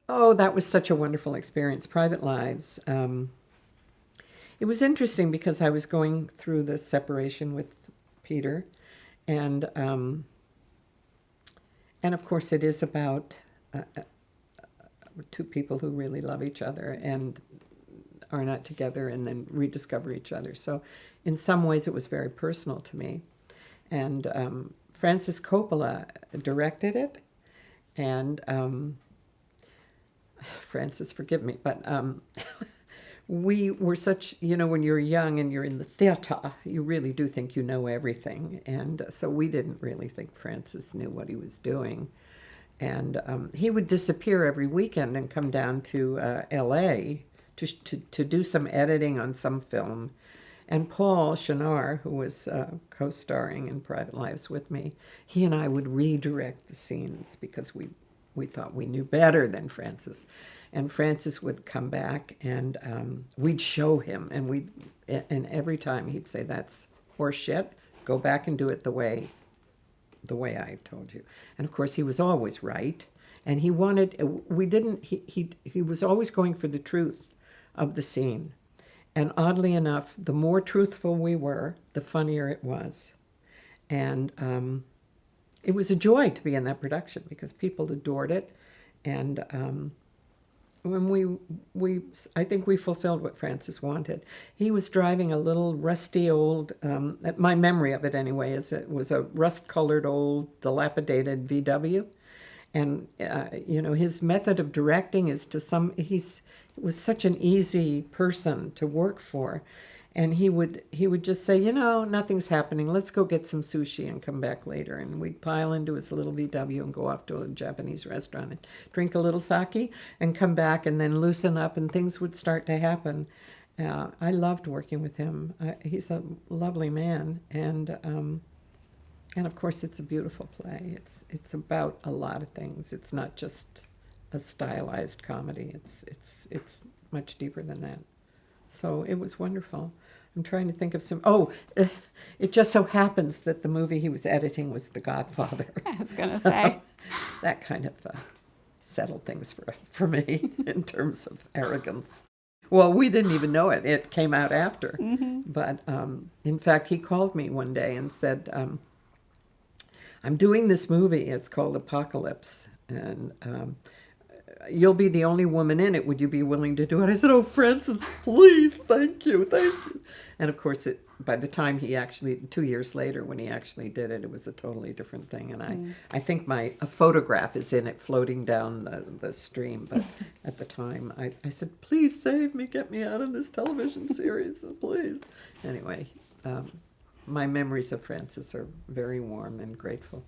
Oh, that was such a wonderful experience. Private Lives. It was interesting because I was going through the separation with Peter, and um, and of course it is about two people who really love each other and are not together and then rediscover each other. So, in some ways, it was very personal to me. And Francis Coppola directed it, and Francis, forgive me, but we were such, when you're young and you're in the theater, you really do think you know everything. And so we didn't really think Francis knew what he was doing. And he would disappear every weekend and come down to L.A. To do some editing on some film. And Paul Chenard, who was co-starring in Private Lives with me, he and I would redirect the scenes because we thought we knew better than Francis. And Francis would come back and we'd show him, and every time he'd say, "That's horse shit. Go back and do it the way I told you." And of course, he was always right. And he wanted, we didn't, he was always going for the truth of the scene. And oddly enough, the more truthful we were, the funnier it was. And it was a joy to be in that production because people adored it. And when I think we fulfilled what Francis wanted. He was driving a little rusty old, my memory of it anyway, is it was a rust-colored old dilapidated VW. And, his method of directing is he was such an easy person to work for. And he would just say, nothing's happening. Let's go get some sushi and come back later. And we'd pile into his little VW and go off to a Japanese restaurant and drink a little sake and come back and then loosen up and things would start to happen. I loved working with him. He's a lovely man. And of course, it's a beautiful play. It's about a lot of things. It's not just a stylized comedy. It's much deeper than that. So it was wonderful. I'm trying to think of some. Oh, it just so happens that the movie he was editing was The Godfather. I was going to say. That kind of settled things for me in terms of arrogance. Well, we didn't even know it. It came out after. Mm-hmm. But in fact, he called me one day and said, "I'm doing this movie. It's called Apocalypse. And you'll be the only woman in it. Would you be willing to do it?" I said, "Oh, Francis, please, thank you. And of course, by the time 2 years later, when he actually did it, it was a totally different thing. And I think a photograph is in it floating down the stream. But at the time, I said, "Please save me, get me out of this television series, please." Anyway, my memories of Francis are very warm and grateful.